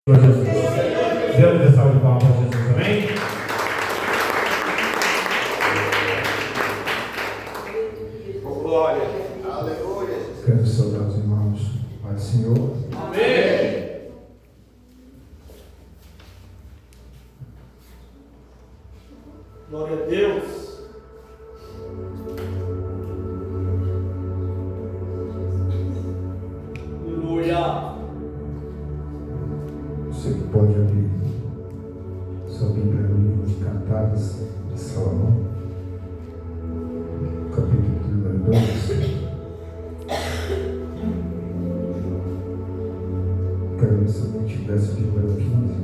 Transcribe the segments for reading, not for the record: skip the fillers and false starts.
Jesus. Deus dê salve de palmas para Jesus, amém? Glória. Aleluia. Quero saudar os irmãos. Pai do Senhor. Amém. Glória a Deus. Aleluia. Você que pode abrir sua Bíblia no livro de Cantares de Salomão, capítulo número 2. Quero ler somente o verso de número 15.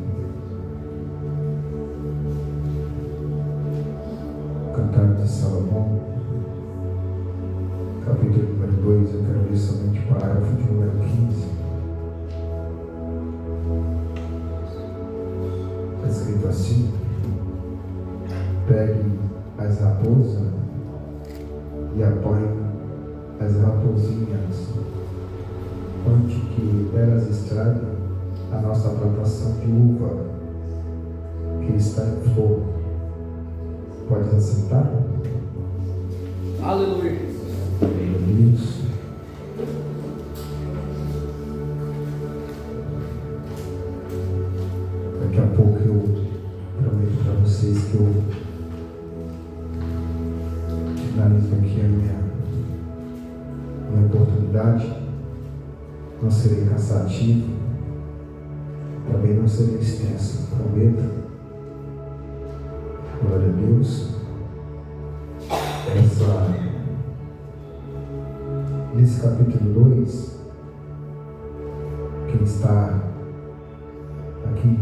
Cantares de Salomão, capítulo número 2. Eu quero ler somente o parágrafo de número 15. Escrito assim: pegue as raposas e apanhe as raposinhas, antes que elas estraguem a nossa plantação de uva que está em flor. Pode assentar? Aleluia. Isso. Daqui a pouco eu prometo para vocês que eu finalizo aqui a minha oportunidade. Não serei cansativo, também não serei extenso, prometo. Glória a Deus. Nesse capítulo 2, quem está aqui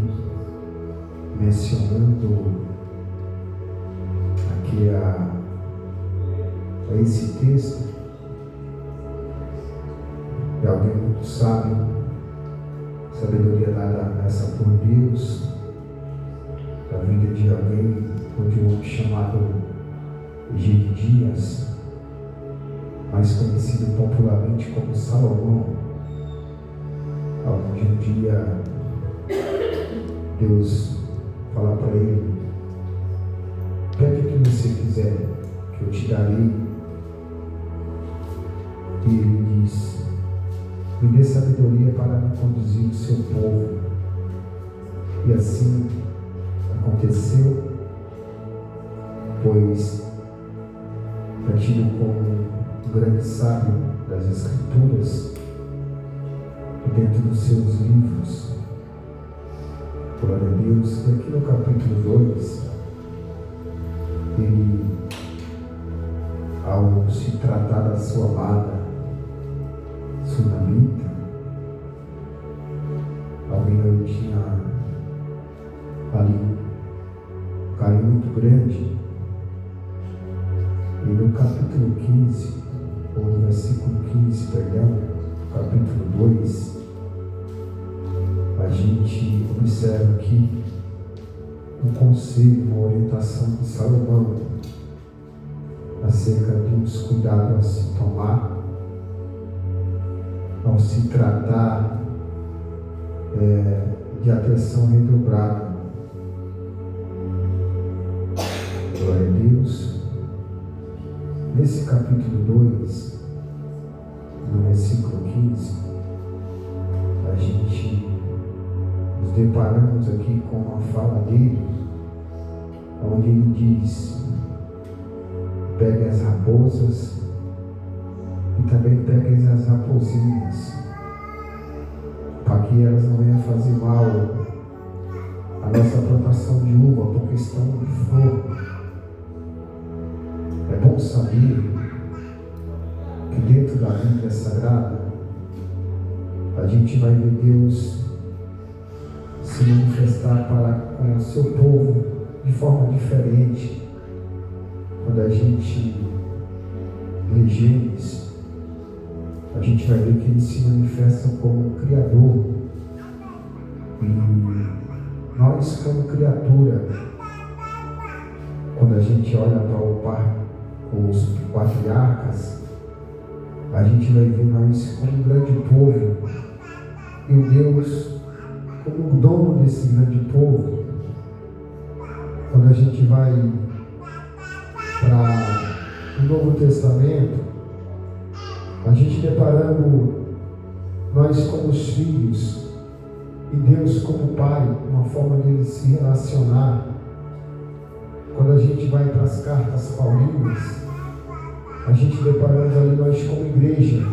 mencionando aqui a esse texto é alguém muito sábio, sabedoria dada essa por Deus, da vida de alguém, de um homem chamado Gedias, mais conhecido popularmente como Salomão. Algum dia Deus fala para ele: pede o que você quiser, que eu te darei. E ele diz: me dê sabedoria para me conduzir o seu povo. E assim aconteceu, pois é tido como um grande sábio das Escrituras, e dentro dos seus livros. Glória a Deus. E aqui no capítulo 2, ele, ao se tratar da sua amada Sunamita, alguém ali tinha ali um carinho muito grande. E no capítulo 15, ou no versículo 15, perdão, capítulo 2, a gente observa aqui um conselho, uma orientação de Salomão acerca dos cuidados a se tomar, ao se tratar de atenção redobrada. Glória a Deus. Nesse capítulo 2, no versículo 15, a gente nos deparamos aqui com uma fala dele, onde ele diz: pegue as raposas e também pegue as raposinhas, para que elas não venham fazer mal à nossa plantação de uva, porque estão em flor. É bom saber que dentro da Bíblia Sagrada a gente vai ver Deus se manifestar para com o seu povo de forma diferente. Quando a gente lê Gênesis, a gente vai ver que ele se manifesta como Criador. E nós, como criatura, quando a gente olha para os patriarcas, a gente vai ver nós como um grande povo, e o Deus como dono desse grande povo, quando a gente vai para o Novo Testamento, a gente deparando nós como os filhos e Deus como Pai, uma forma dele se relacionar. Quando a gente vai para as cartas paulinas, a gente deparando ali nós como igreja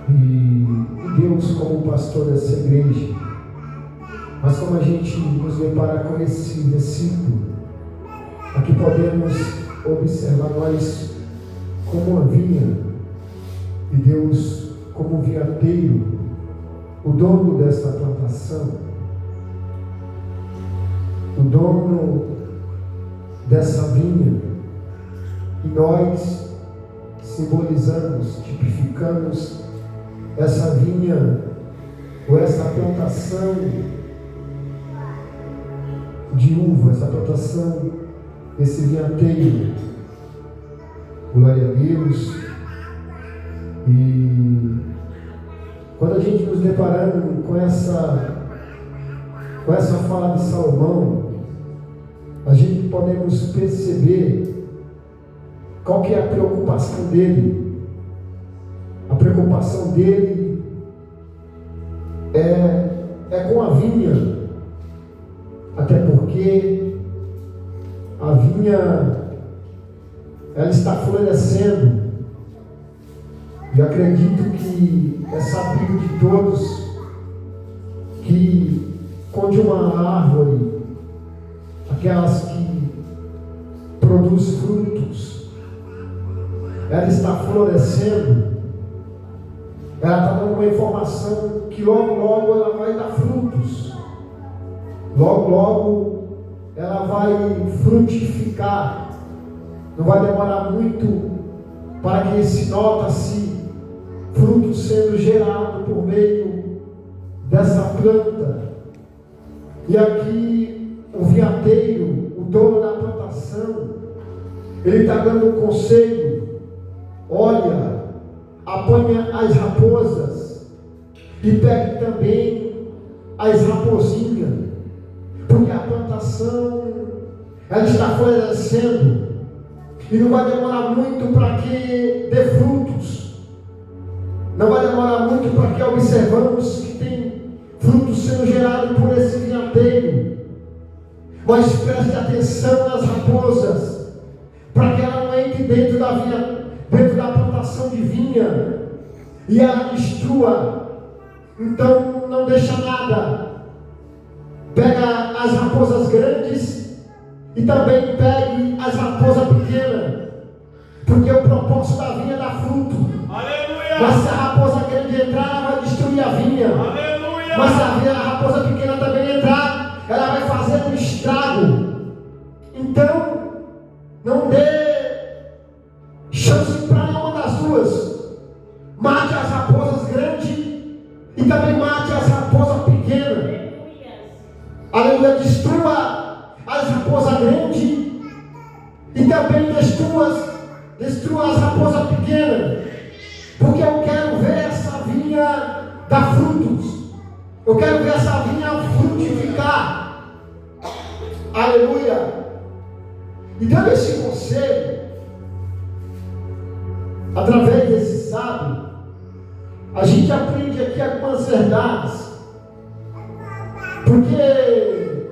e Deus como pastor dessa igreja. Mas como a gente nos depara com esse versículo, aqui podemos observar nós como uma vinha e Deus como vinhateiro, o dono desta plantação, o dono dessa vinha, e nós simbolizamos, tipificamos essa vinha ou essa plantação de uva, essa plantação, esse vinhateiro. Glória a Deus. E quando a gente nos deparando com essa fala de Salomão, a gente podemos perceber qual que é a preocupação dele. A preocupação dele é com a vinha, até porque a vinha ela está florescendo, e acredito que é sabido de todos que onde uma árvore, aquelas que produz frutos, ela está florescendo, ela está dando uma informação que logo ela vai dar frutos, logo ela vai frutificar. Não vai demorar muito para que se nota-se fruto sendo gerado por meio dessa planta. E aqui o vinhateiro, o dono da plantação, ele está dando um conselho: olha, apanha as raposas e pegue também as raposinhas, porque a plantação ela está florescendo e não vai demorar muito para que dê frutos. Não vai demorar muito para que observamos que tem frutos sendo gerados por esse vinhateiro. Mas preste atenção nas raposas, para que ela não entre dentro da plantação de vinha e ela destrua. Então não deixa nada. Pega as raposas grandes e também pegue as raposas pequenas, porque o propósito da vinha é dar fruto. Aleluia! Mas se a raposa grande entrar, ela vai destruir a vinha. Aleluia! Mas se a raposa pequena também entrar, ela vai fazer um estrago. Então, não dê chance para nenhuma das duas. Mate as raposas grandes e também mate as raposas pequenas. Aleluia! Destrua as raposas grandes e também destrua as raposas pequenas, porque eu quero ver essa vinha dar frutos, eu quero ver essa vinha frutificar. Aleluia! E dando esse conselho, através desse sábio, a gente aprende aqui algumas verdades, porque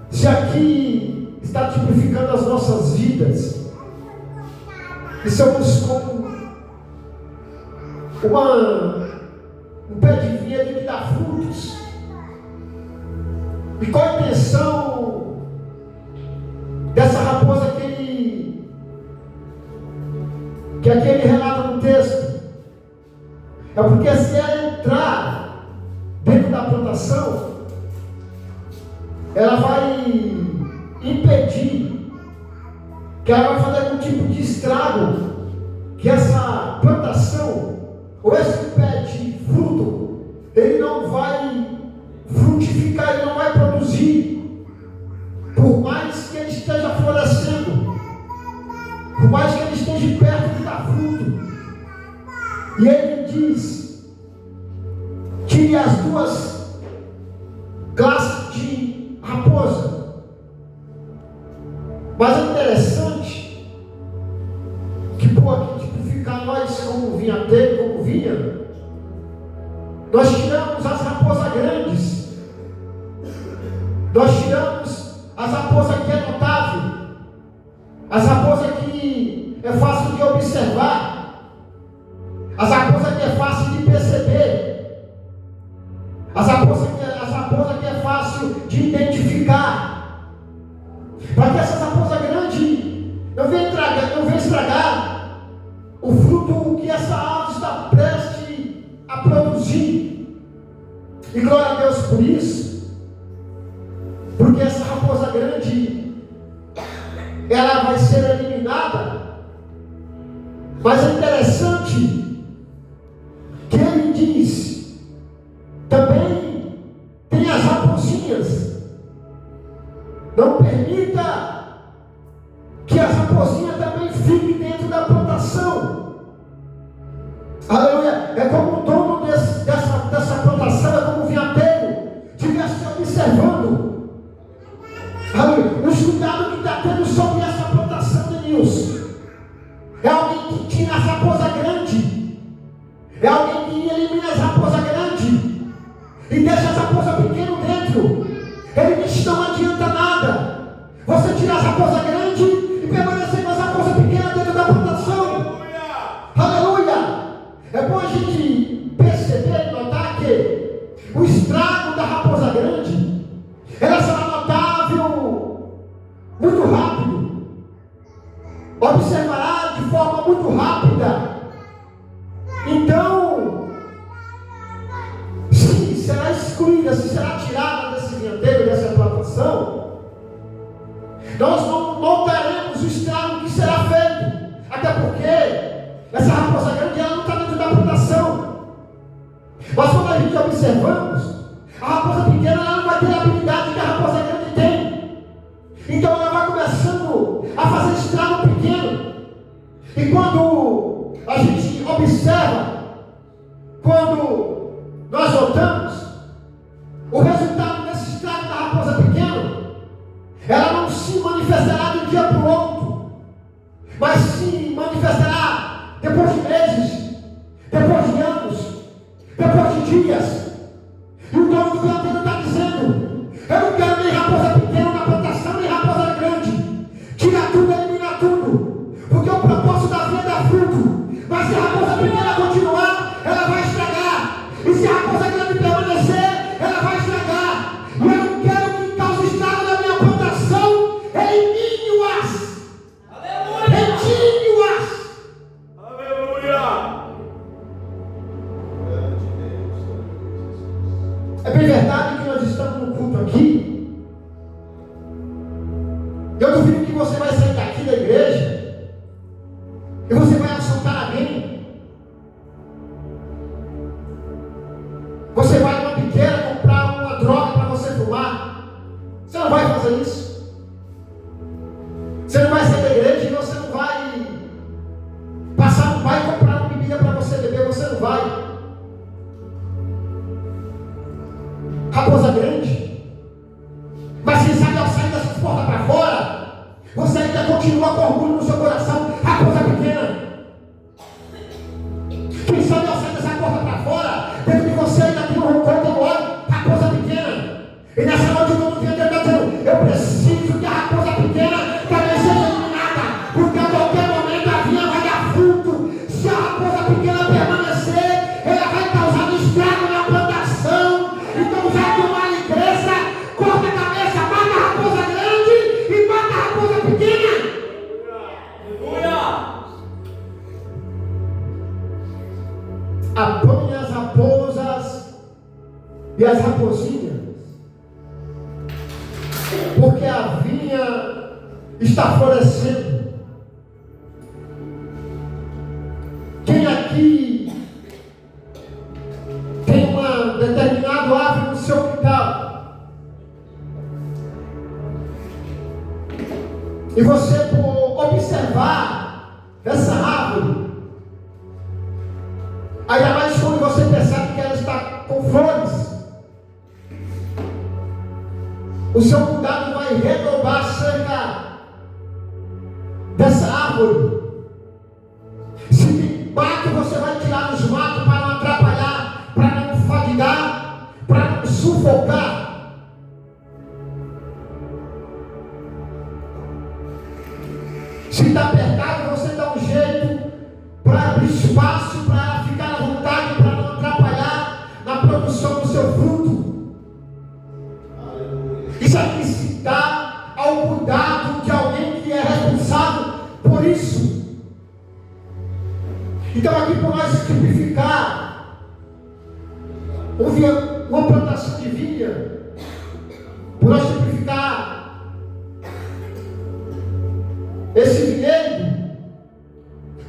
se aqui está tipificando as nossas vidas, e somos como um pé de vinha que dá frutos, e qual a intenção dessa raposa que aqui ele relata no texto? É porque se ela entrar dentro da plantação, ela vai impedir, que ela vai fazer algum tipo de estrago, que essa plantação, ou esse pé de fruto, ele não vai frutificar, ele não vai produzir, por mais que ele esteja florescendo, por mais que ele esteja perto de dar fruto. E ele diz: tire as duas de raposa. Mas é interessante que por tipificar nós como vinhateiro, como vinha, nós tiramos as raposas grandes, nós tiramos as raposas que é notável, as raposas que é fácil de observar, as raposas que é fácil de perceber, as raposas que é fácil de identificar, para que essas raposas grandes não venham estragar o fruto que essa árvore está prestes a produzir. E glória a Deus por isso, porque essa raposa grande, ela vai ser eliminada. Mas é interessante que ele diz, também tem as raposinhas. Não permita que as raposinhas também fiquem dentro da plantação. Aleluia. É como o dono dessa plantação, é como o vinhateiro estivesse observando, aleluia, os cuidados que está tendo sobre essa plantação de Deus. É alguém que tira as raposas grandes, é alguém que elimina as raposas grandes e deixa as raposas pequenas dentro. Ele diz: não adianta nada você tirar as raposas grandes e permanecer com as raposas pequenas dentro da plantação. Aleluia! É bom a gente perceber e notar que o estrago da raposa grande, ela será notável muito rápido, observará de forma muito rápida. Então, se será excluída, se será tirada desse vinhateiro, dessa plantação, nós não notaremos o estrago que será feito, até porque essa raposa grande, ela não está dentro da plantação. Mas quando a gente observamos, a raposa pequena, ela não vai ter a habilidade que a raposa grande tem. Então ela vai começando a fazer estrago pequeno. E quando a gente observa, quando nós notamos o resultado desse estrago da raposa pequena, ela não se manifestará de um dia para o outro, mas se manifestará depois de meses, depois de anos, depois de dias. E o dono do vinhateiro está dizendo: eu não quero nem raposa pequena na plantação, nem raposa grande. Tira tudo, elimina tudo, porque o propósito da vida é dar fruto. Mas se a raposa pequena continuar, ela vai estragar. E se a raposa grande permanecer, ela vai estragar. E eu não quero que cause estrago na minha plantação. Elimine-as. Retire-as. É bem verdade que nós estamos no culto aqui. Eu duvido que você vai sair daqui da igreja e você vai assaltar alguém. Você vai numa biqueira comprar uma droga para você fumar. Você não vai fazer isso. Você não vai sair da igreja e você não vai passar no bar e comprar uma bebida para você beber. Você não vai. Raposa grande, mas quem sabe ao sair dessas portas para fora, você ainda continua com orgulho no seu coração. Raposa pequena, quem sabe ao sair dessa porta para fora, dentro de você ainda tem um rancor, tem um ódio. Raposa pequena, e nessa noite o dono do vinhateiro está dizendo: eu preciso que a raposa pequena também seja eliminada, porque a qualquer momento a vinha vai dar fruto. Se a raposa pequena permanecer, ela vai causar estrago na plantação. Então, já que o mal cresça, corta a cabeça, mata a raposa grande e mata a raposa pequena. Apanhe as raposas e as raposinhas, porque a vinha está florescendo. Quem aqui tem uma determinada árvore no seu quintal e você, por observar essa árvore, ainda mais quando você percebe que ela está com flores, o seu cuidado vai redobrar acerca dessa árvore. Se tem mato, você vai tirar os matos para não atrapalhar, para não fadigar, para não sufocar. Se está apertado, você dá um jeito para abrir espaço, para ela ficar à vontade, para não atrapalhar na produção do seu fruto. Isso aqui se dá ao cuidado de alguém que é responsável por isso. Então aqui por nós tipificar uma plantação de vinha, por nós tipificar esse vinhedo,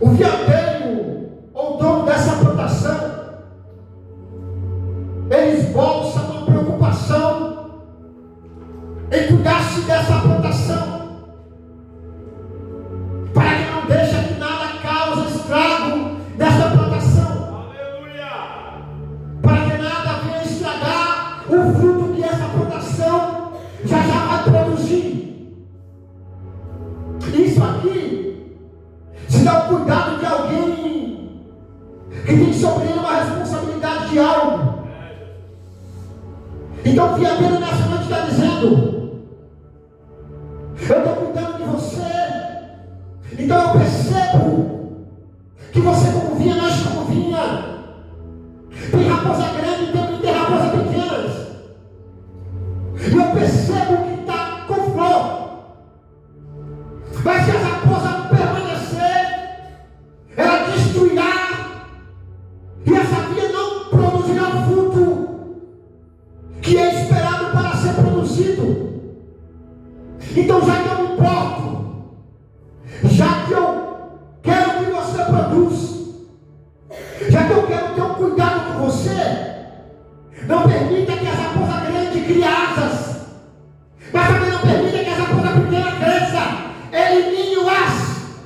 o vinhadeiro ou dono dessa plantação, ele esboça uma preocupação em cuidar-se dessa plantação, para que não deixe que nada cause estrago dessa plantação. Aleluia! Para que nada venha estragar o fruto que essa plantação já vai produzir. Isso aqui se dá o cuidado de alguém que tem sobre ele uma responsabilidade de algo. Então o vinhadeiro nessa noite está dizendo: eu estou cuidando de você. Então eu percebo que você como vinha, nós como vinha, tem raposa grande e tem raposa pequenas. E eu percebo que está com flor. Mas se a raposa permanecer, ela destruirá, e essa vinha não produzirá o fruto que é esperado para ser produzido. Então, já que eu me importo, já que eu quero que você produza, já que eu quero ter um cuidado com você, não permita que essa raposa grande crie asas, mas também não permita que essa raposa pequena cresça. Elimine o as.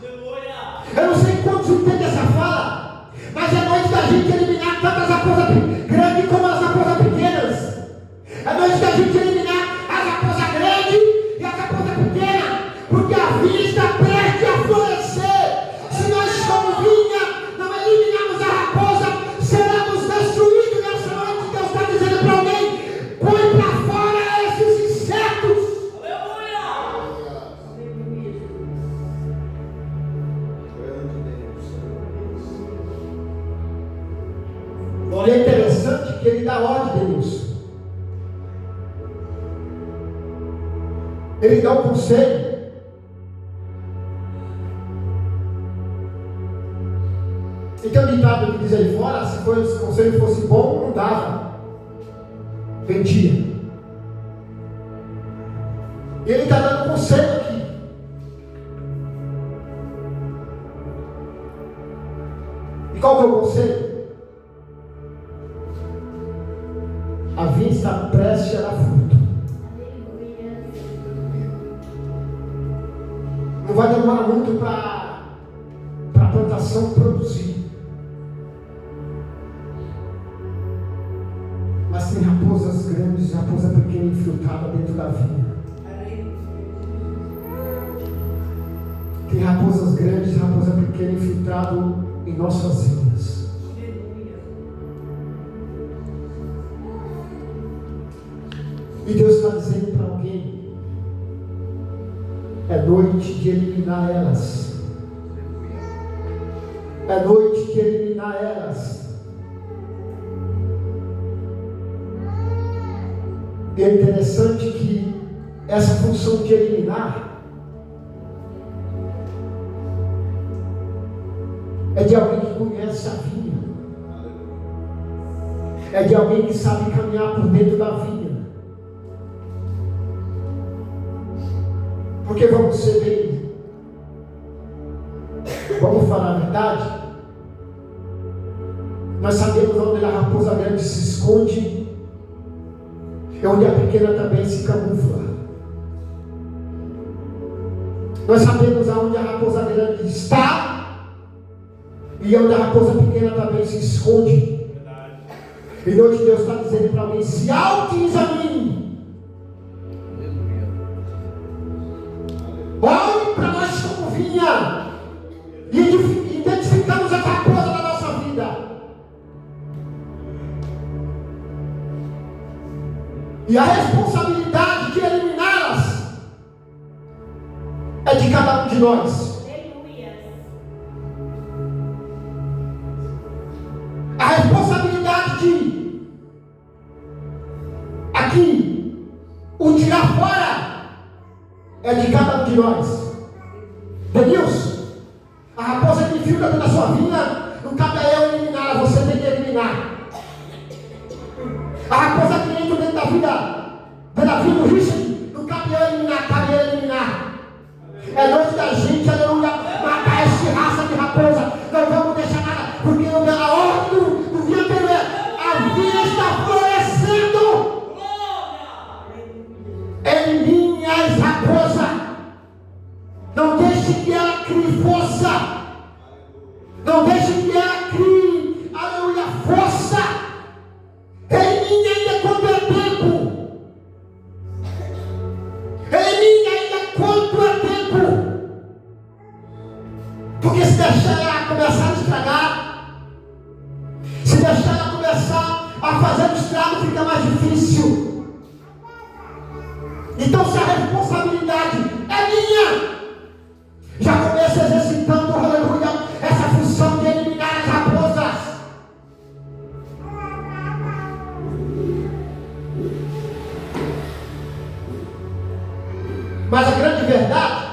Eu não sei quantos entendem essa fala, mas é noite da gente eliminar tanto as raposas grandes como as raposas pequenas. É noite da gente eliminar as raposas grandes e as raposas pequenas, porque a vinha está prestes a florescer. Se nós como vinha não eliminarmos a raposa, seremos destruídos nessa noite. Deus está dizendo para alguém: põe para fora esses insetos. E é interessante que ele dá ordem, Deus. Ele dá um conselho. Então o ditado que diz aí fora: se o conselho fosse bom, não dava, vendia. E ele está dando conselho aqui. E qual que é o conselho? A vinha está prestes a dar fruto. Não vai demorar muito para a plantação produzir. Mas tem raposas grandes e raposa pequena infiltrada dentro da vinha. Tem raposas grandes e raposa pequena infiltrado em nossas vinhas. E Deus está dizendo para alguém: é noite de eliminar elas. É noite de eliminar elas. E é interessante que essa função de eliminar é de alguém que conhece a vinha. É de alguém que sabe caminhar por dentro da vinha. Porque vamos ser bem, vamos falar a verdade. Nós sabemos onde a raposa grande se esconde, e onde a pequena também se camufla. Nós sabemos aonde a raposa grande está e onde a raposa pequena também se esconde. E hoje Deus está dizendo para mim: se auto-examine. E a responsabilidade de eliminá-las é de cada um de nós. A responsabilidade de aqui o tirar fora é de cada um de nós. Denilson, a raposa que infiltra dentro da sua vida, não cabe a eu eliminar, você tem que eliminar. A raposa que entra dentro da vida do Richard, não cabe eu eliminar, cabe eu eliminar. É noite da gente, aleluia, matar essa raça de raposa. Não vamos deixar nada, porque a ordem do vento é: a vida está florescendo. Elimine as raposas. Não deixe que ela crie força. Não deixe que ela crie, aleluia, força. Elimine ainda quando é tempo. Elimine ainda quando é tempo. Porque se deixar ela começar a estragar, se deixar ela começar a fazer o estrago, fica mais difícil. Então, se a responsabilidade é minha, já começa exercitando, aleluia, essa função de eliminar as raposas. Mas a grande verdade,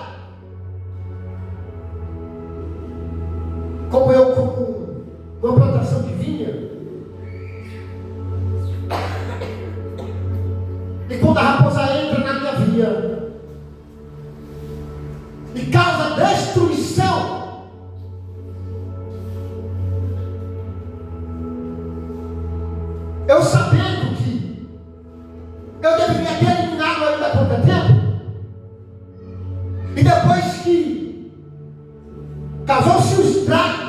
como eu, como uma plantação de vinha, e quando a raposa entra na minha vinha e causa destruição, eu sabendo que eu deveria ter eliminado ainda há pouco tempo, e depois que causou-se o estrago,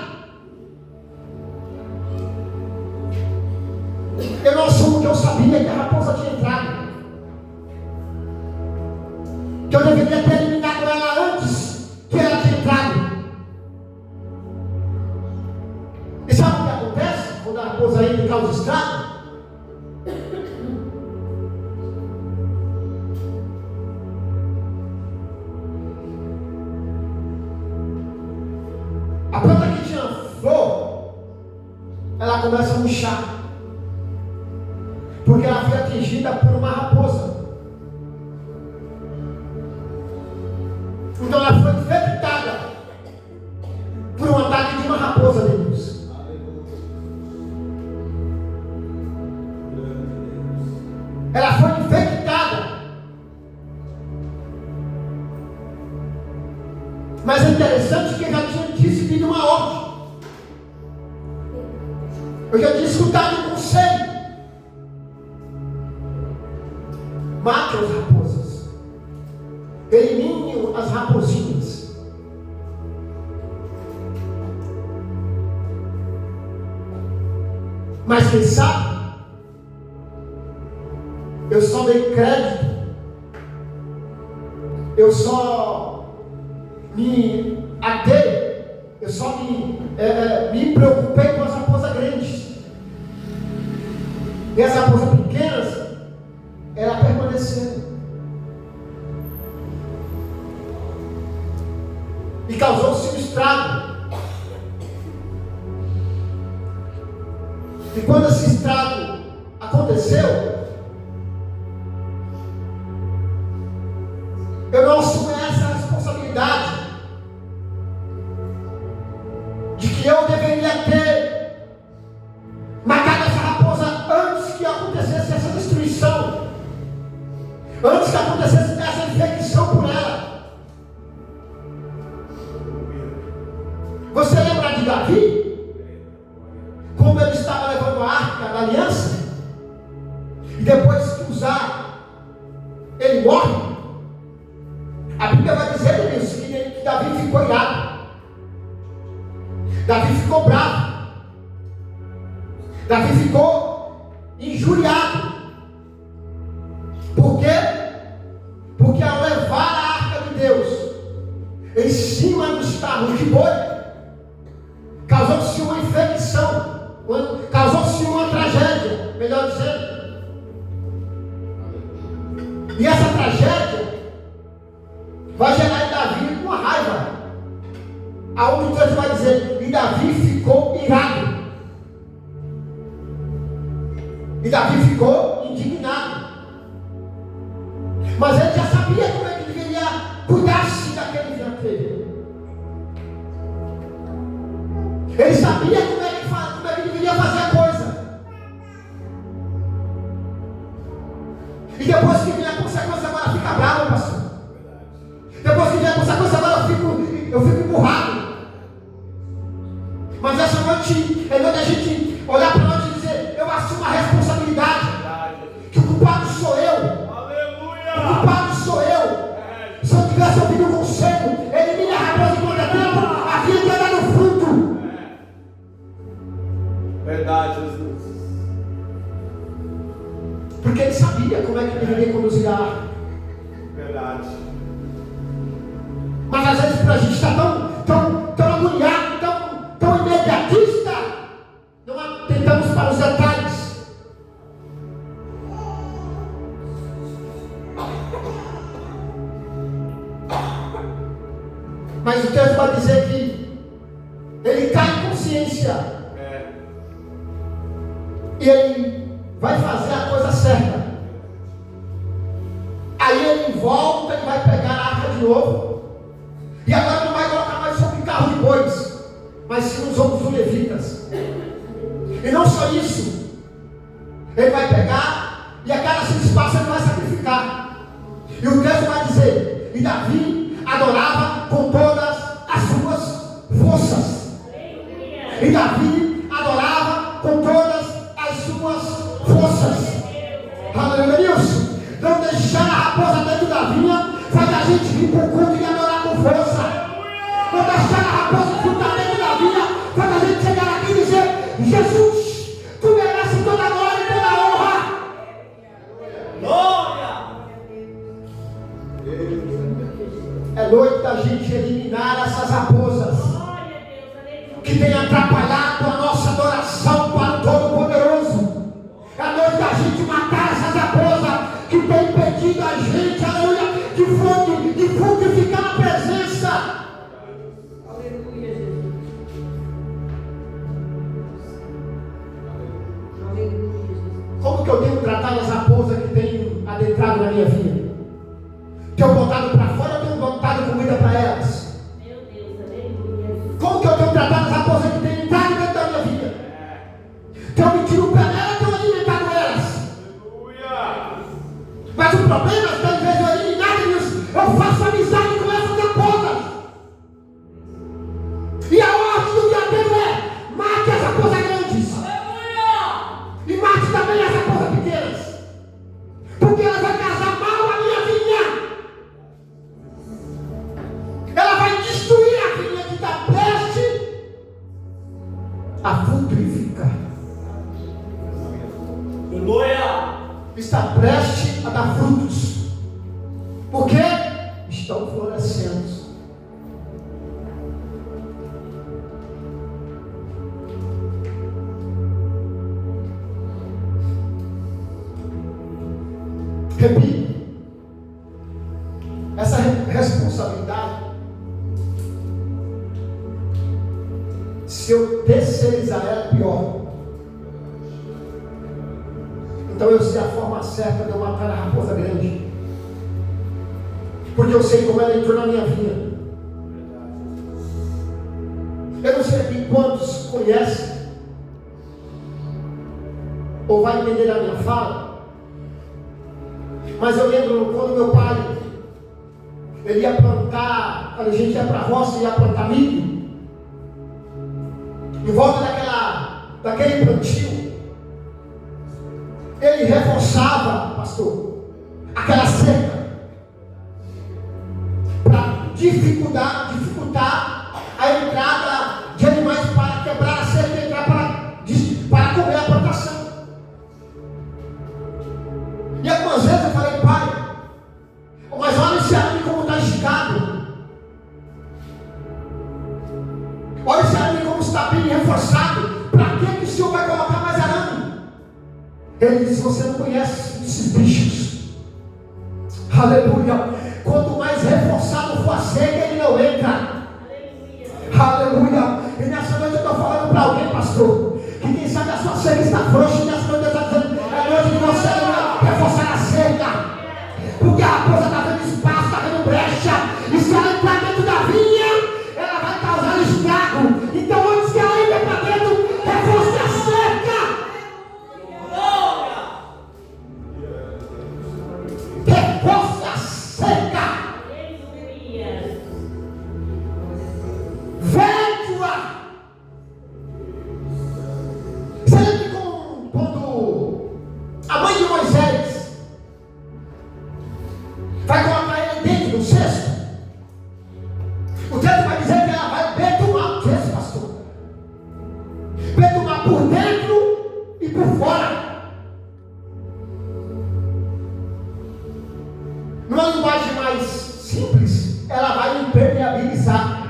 eu não assumo que eu sabia que a raposa tinha entrado, que eu deveria ter eliminado ela antes que ela tinha entrado. E sabe o que acontece quando a raposa entra e causa estrago? A planta que tinha flor, ela começa a murchar, porque ela foi atingida por uma raposa. Então ela foi infectada por um ataque de uma raposa de Deus. Ela foi infectada. Mas é interessante que eu já tinha recebido uma ordem. Eu já tinha escutado um conselho. Mate as raposas. Elimine as raposinhas. Mas quem sabe, eu só dei crédito, eu só me atei, eu só me preocupei com as raposas grandes. E as raposas pequenas, ela permaneceu. E causou-se um estrago. E quando esse estrago aconteceu, eu não assumi essa responsabilidade de que eu deveria ter matado essa raposa antes que acontecesse essa destruição, antes que acontecesse essa infecção por ela. Você lembra de Davi? Como ele estava levando a arca da aliança, e depois que usar, ele morre. A Bíblia vai dizer isso, que Davi ficou irado, Davi ficou bravo, Davi ficou injuriado. Por quê? Porque ao levar a arca de Deus em cima dos carros de boi, causou-se uma infecção, causou-se uma tragédia, melhor dizendo. E essa tragédia vai gerar em Davi uma raiva. Aonde o texto vai dizer, e Davi ficou irado. E Davi ficou indignado. Mas ele já sabia como é que deveria cuidar-se daquele dianteiro. Ele sabia como é que deveria fazer a coisa. E depois que vem a consequência, agora fica bravo, pastor. Depois que vem a consequência, agora eu fico emburrado. Mas essa noite é noite a gente olhar para nós e dizer, eu assumo a responsabilidade. Que o culpado sou eu. O culpado sou eu. Se eu tivesse ouvido o conselho, elimine a raposa de tempo, havia que andar no fruto. Verdade, Jesus. Porque ele sabia como é que deveria conduzir a arca. Verdade. Mas às vezes para a gente está tão agoniado, tão imediatista, não atentamos para os detalhes. Mas o texto vai dizer que ele cai em consciência. E ele vai fazer a coisa certa. Aí ele volta e vai pegar a arca de novo. E agora não vai colocar mais sobre carro de bois, mas sim nos ombros dos levitas. E não só isso, ele vai pegar e a cada 6 passos ele vai sacrificar. E o texto vai dizer, e Davi adorava com todas as suas forças. E Davi adorava com todas as suas forças. Aleluia, Deus. Não deixar a raposa dentro da vinha faz a gente vir para o culto e adorar com força. Não deixar a raposa ficar dentro da vinha faz a gente chegar aqui e dizer, Jesus, tu mereces toda a glória e toda a honra. Glória. É noite da gente eliminar essas raposas que tem atrapalhado a nossa adoração para o Todo-Poderoso. É a noite da gente matar essas raposas que tem impedido a gente, aleluia, de frutificar na presença. Aleluia, Jesus. Aleluia, Jesus. Como que eu tenho tratado as raposas que têm adentrado na minha vida? Tenho botado para fora ou tenho botado comida para elas? Meu Deus, aleluia. Como que eu tenho tratado as raposas que têm entrado dentro da minha vida? Tenho metido o pé nelas ou tenho alimentado elas? Mas o problema é que ao invés de eu eliminar eles, eu faço amizade com essas raposas. E a ordem do diabo é, mate as raposas grandes. E mate também as raposas pequenas. Porque elas vão casar mal a minha vinha. Ela vai destruir a vinha que está prestes a frutificar. Aleluia. Está prestes a dar frutos. Porque estão florescendo. Repito, essa responsabilidade, se eu terceirizar ela, é pior. Então eu sei a forma certa de eu matar a raposa grande, porque eu sei como ela entrou na minha vida. Eu não sei aqui quantos conhecem ou vai entender a minha fala, mas eu lembro quando meu pai ele ia plantar, quando a gente ia para a roça e ia plantar milho, em volta daquele plantio, ele reforçava, pastor, aquela cerca para dificultar a entrada de animais, para quebrar a cerca e entrar para comer a plantação. E algumas vezes eu falei, pai, mas olha esse arame como está esticado. Olha esse arame como está bem reforçado. Para que o Senhor vai colocar mais arame? Ele disse, você não conhece esses bichos. Aleluia. Quanto mais reforçado for a cerca, ele não entra. Aleluia. E nessa noite eu estou falando para alguém, pastor, que quem sabe a sua cerca está frouxa, e nessa noite eu estou dizendo, é noite de você reforçar a cerca. Porque a raposa está dando espaço, está dando brecha. E se ela entrar dentro da vinha, ela vai causar estrago. Então antes que ela entre para dentro, reforce a cerca. Reforce a cerca. Vétua. Você lembra quando a mãe de Moisés vai colocar ele dentro do cesto? O texto vai dizer que ela vai betumar o cesto, pastor. Betumar por dentro e por fora. Numa linguagem mais simples, ela vai impermeabilizar.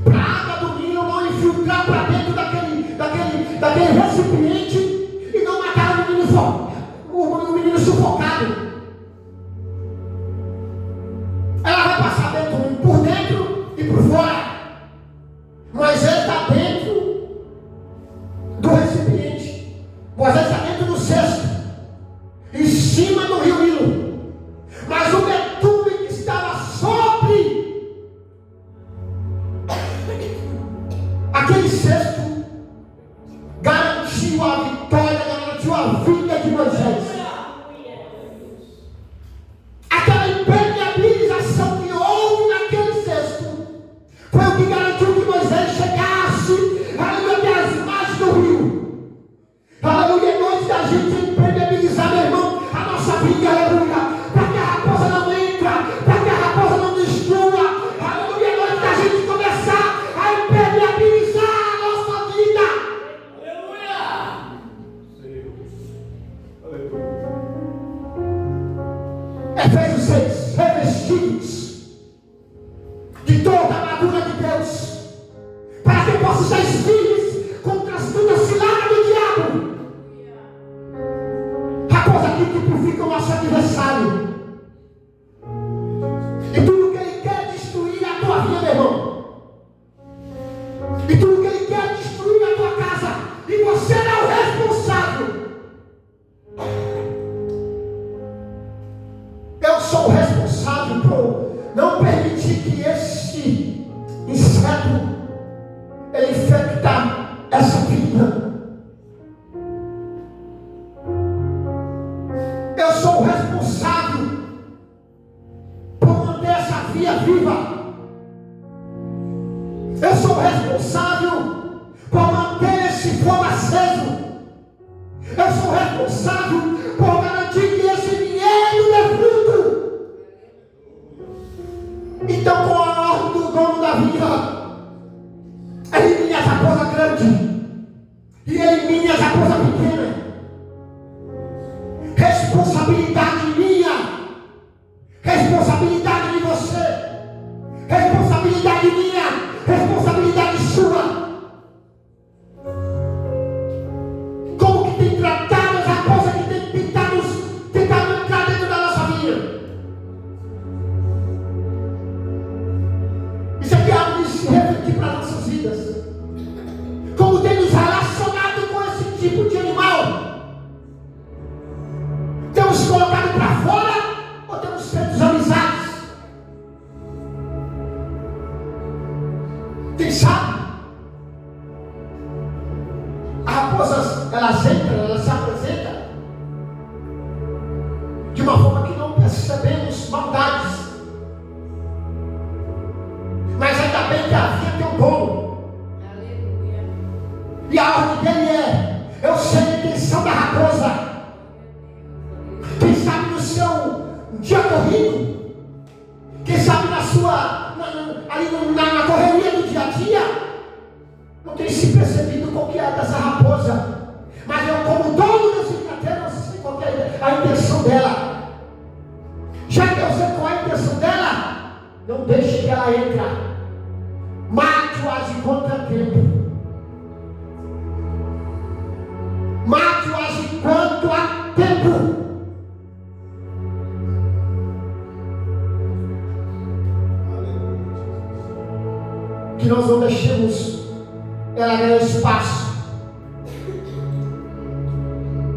Para a água do Nilo não infiltrar para dentro daquele recipiente e não matar o menino sufocado. Ela vai passar por dentro e por fora. Moisés está dentro do recipiente. Moisés está dentro do cesto, em cima do rio Nilo. Mas o betume que estava sobre aquele cesto garantiu a vitória, garantiu a vida de Moisés. Aquela impermeabilização que houve naquele cesto foi o que garantiu que Moisés chegasse, aleluia, até as margens do rio. Aleluia, é noite da gente impermeabilizar, meu irmão, a nossa vida, aleluia, para que a raposa não entre, para que a raposa não destrua. Aleluia, é noite da gente começar a impermeabilizar a nossa vida. Efésios 6, revestidos de toda a armadura de Deus, para que possam ser firmes contra toda cilada do diabo. Raposa que tipifica o nosso adversário. E tudo que ele quer destruir a tua vida, meu irmão. E tudo que ele quer destruir a tua casa. E você não é o responsável. Eu sou o responsável por não permitir que esse inseto ele infectar essa vida. Eu sou o responsável por manter essa via viva. Eu sou o responsável por manter esse fogo aceso. Eu sou o responsável por garantir que esse vinhedo dê fruto. Então, com a ordem do dono da vinha, elimine as raposas grandes e elimine as raposas pequenas. Responsabilidade minha, responsabilidade de você, responsabilidade minha, responsabilidade sua. Como que tem tratado as raposas que tem tentado entrar dentro da nossa vida? Isso aqui é algo de se refletir para as nossas vidas. Como tem nos relacionado com esse tipo de animal? Temos colocado para fora ou temos feito amizades? Quem sabe? As raposas, elas entram, elas se apresentam de uma forma que não percebemos maldades. Mas ainda bem que a vida tem um dono. E a ordem dele é: eu sei a intenção da raposa. Quem sabe no seu dia corrido, quem sabe na sua, na correria do dia a dia, não tem se percebido qual que é dessa raposa. Mas eu, como dono desse vinhedo, eu sei qual que é a intenção dela. Já que eu sei qual é a intenção dela, não deixe que ela entre. Mate-as enquanto é tempo. Mate-as enquanto há tempo. que nós não deixemos ela ganhar espaço,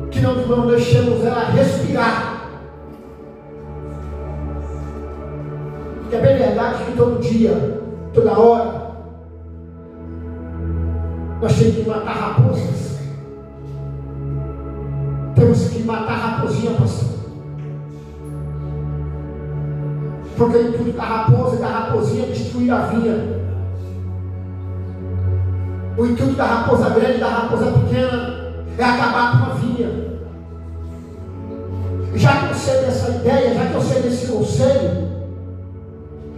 que nós não deixemos ela respirar. Porque é bem verdade que todo dia, toda hora, nós temos que matar raposas. Temos que matar a raposinha, pastor. Porque o intuito da raposa e da raposinha é destruir a vinha. O intuito da raposa grande e da raposa pequena é acabar com a vinha. Já que eu sei dessa ideia, já que eu sei desse conselho,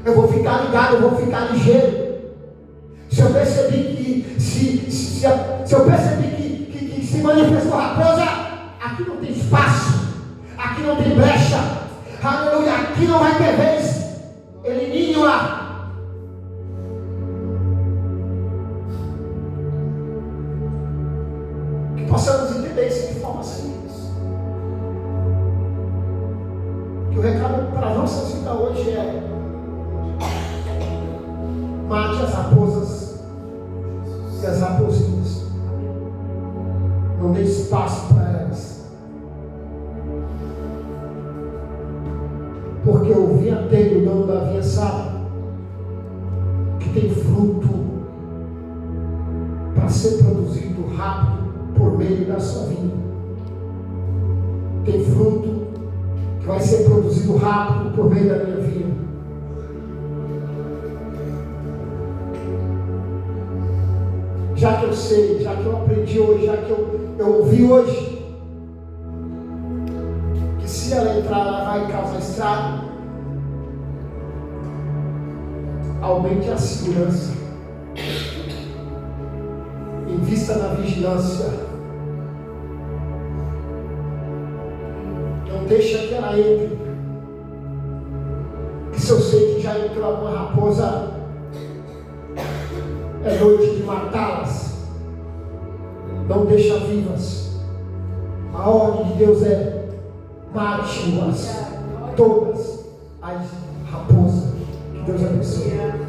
eu vou ficar ligado, eu vou ficar ligeiro. Se eu percebi que se eu percebi que se manifestou raposa, aqui não tem espaço, aqui não tem brecha, aleluia, aqui não vai ter vez, elimine-a. Que possamos entender isso de forma simples. Que o recado para a nossa vida hoje é: mate as raposas e as raposinhas. Não dê espaço para elas. Porque o vinhateiro, o dono da vinha, sabe que tem fruto para ser produzido rápido por meio da sua vinha. Tem fruto que vai ser produzido rápido por meio da minha vinha. Já que eu sei, já que eu aprendi hoje, já que eu ouvi hoje, que se ela entrar, ela vai causar estrago, aumente a segurança, invista na vigilância, não deixa que ela entre, que se eu sei que já entrou alguma raposa, é noite de matá-las. Não deixa vivas. A ordem de Deus é: mate-as todas as raposas. Que Deus abençoe.